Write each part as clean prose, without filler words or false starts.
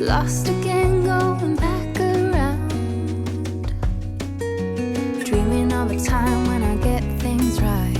Lost again, going back around, dreaming of a time when I get things right.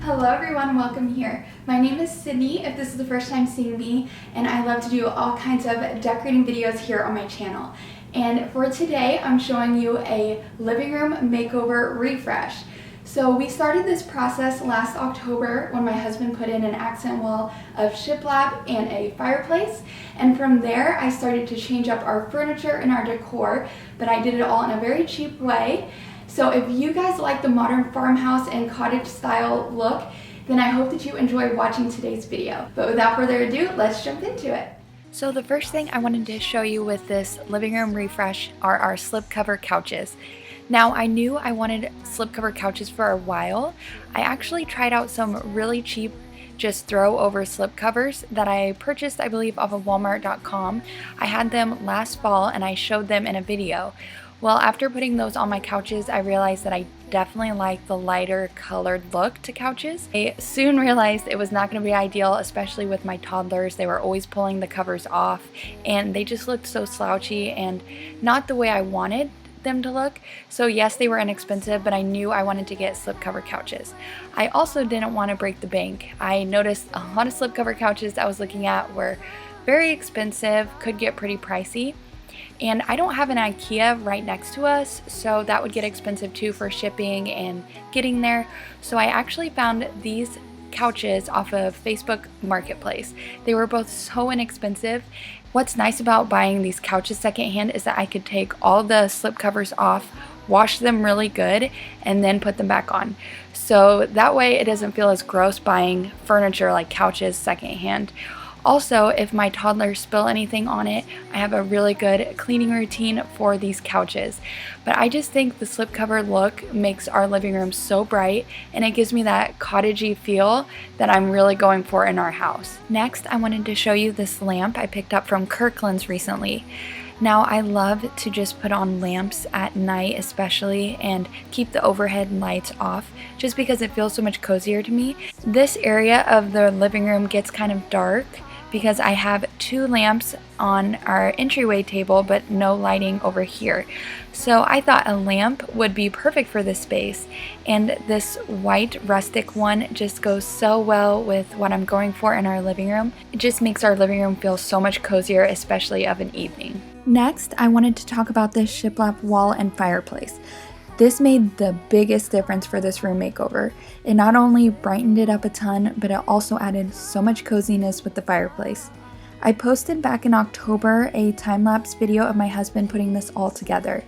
Hello everyone, welcome here. My name is Sydney, if this is the first time seeing me, and I love to do all kinds of decorating videos here on my channel. And for today, I'm showing you a living room makeover refresh. So we started this process last October when my husband put in an accent wall of shiplap and a fireplace. And from there, I started to change up our furniture and our decor, but I did it all in a very cheap way. So if you guys like the modern farmhouse and cottage style look, then I hope that you enjoy watching today's video. But without further ado, let's jump into it. So the first thing I wanted to show you with this living room refresh are our slipcover couches. Now, I knew I wanted slipcover couches for a while. I actually tried out some really cheap just throw over slipcovers that I purchased, I believe, off of walmart.com. I had them last fall and I showed them in a video. Well, after putting those on my couches, I realized that I definitely like the lighter colored look to couches. I soon realized it was not going to be ideal, especially with my toddlers. They were always pulling the covers off and they just looked so slouchy and not the way I wanted them to look. So yes, they were inexpensive, but I knew I wanted to get slipcover couches. I also didn't want to break the bank. I noticed a lot of slipcover couches I was looking at were very expensive, could get pretty pricey. And I don't have an IKEA right next to us, so that would get expensive too for shipping and getting there. So I actually found these couches off of Facebook Marketplace. They were both so inexpensive. What's nice about buying these couches secondhand is that I could take all the slip covers off, wash them really good, and then put them back on. So that way it doesn't feel as gross buying furniture like couches secondhand. Also, if my toddlers spill anything on it, I have a really good cleaning routine for these couches. But I just think the slipcover look makes our living room so bright, and it gives me that cottagey feel that I'm really going for in our house. Next, I wanted to show you this lamp I picked up from Kirkland's recently. Now, I love to just put on lamps at night especially and keep the overhead lights off just because it feels so much cozier to me. This area of the living room gets kind of dark because I have two lamps on our entryway table but no lighting over here. So I thought a lamp would be perfect for this space, and this white rustic one just goes so well with what I'm going for in our living room. It just makes our living room feel so much cozier, especially of an evening. Next, I wanted to talk about this shiplap wall and fireplace. This made the biggest difference for this room makeover. It not only brightened it up a ton, but it also added so much coziness with the fireplace. I posted back in October a time-lapse video of my husband putting this all together.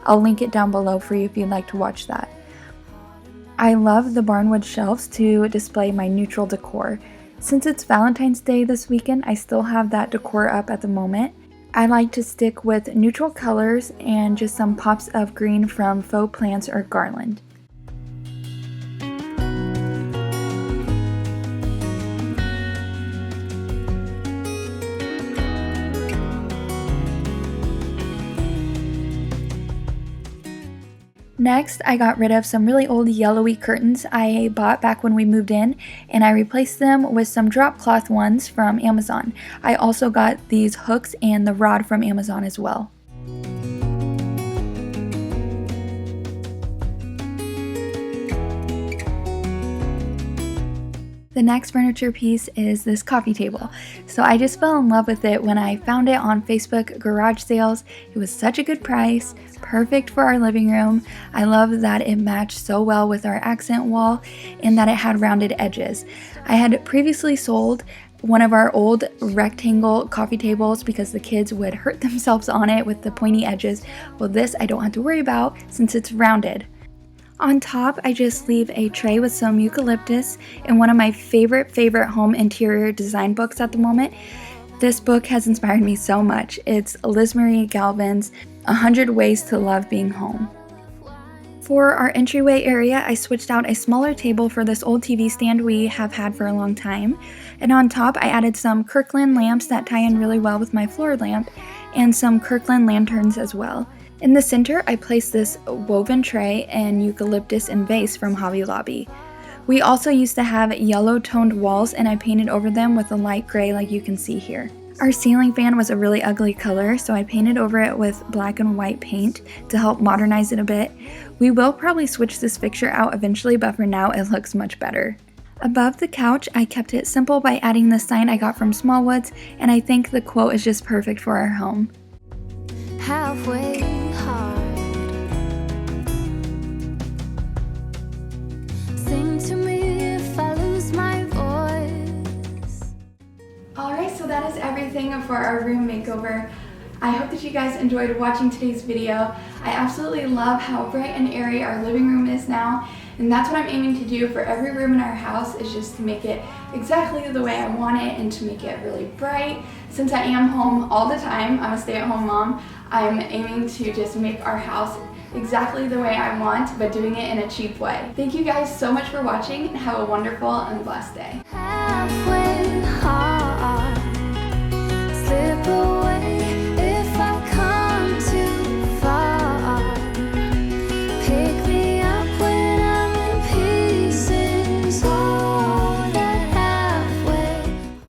I'll link it down below for you if you'd like to watch that. I love the barnwood shelves to display my neutral decor. Since it's Valentine's Day this weekend, I still have that decor up at the moment. I like to stick with neutral colors and just some pops of green from faux plants or garland. Next, I got rid of some really old yellowy curtains I bought back when we moved in, and I replaced them with some drop cloth ones from Amazon. I also got these hooks and the rod from Amazon as well. The next furniture piece is this coffee table. So I just fell in love with it when I found it on Facebook garage sales. It was such a good price, perfect for our living room. I love that it matched so well with our accent wall and that it had rounded edges. I had previously sold one of our old rectangle coffee tables because the kids would hurt themselves on it with the pointy edges. Well, this I don't have to worry about since it's rounded. On top, I just leave a tray with some eucalyptus and one of my favorite home interior design books at the moment. This book has inspired me so much. It's Liz Marie Galvin's 100 Ways to Love Being Home. For our entryway area, I switched out a smaller table for this old TV stand we have had for a long time. And on top, I added some Kirkland lamps that tie in really well with my floor lamp and some Kirkland lanterns as well. In the center, I placed this woven tray and eucalyptus and vase from Hobby Lobby. We also used to have yellow toned walls and I painted over them with a light gray like you can see here. Our ceiling fan was a really ugly color, so I painted over it with black and white paint to help modernize it a bit. We will probably switch this fixture out eventually, but for now it looks much better. Above the couch, I kept it simple by adding the sign I got from Smallwoods, and I think the quote is just perfect for our home. Halfway hard. Sing to me if I lose my voice. Alright, so that is everything for our room makeover. I hope that you guys enjoyed watching today's video. I absolutely love how bright and airy our living room is now, and that's what I'm aiming to do for every room in our house, is just to make it exactly the way I want it and to make it really bright. Since I am home all the time, I'm a stay-at-home mom, I'm aiming to just make our house exactly the way I want, but doing it in a cheap way. Thank you guys so much for watching, and have a wonderful and blessed day.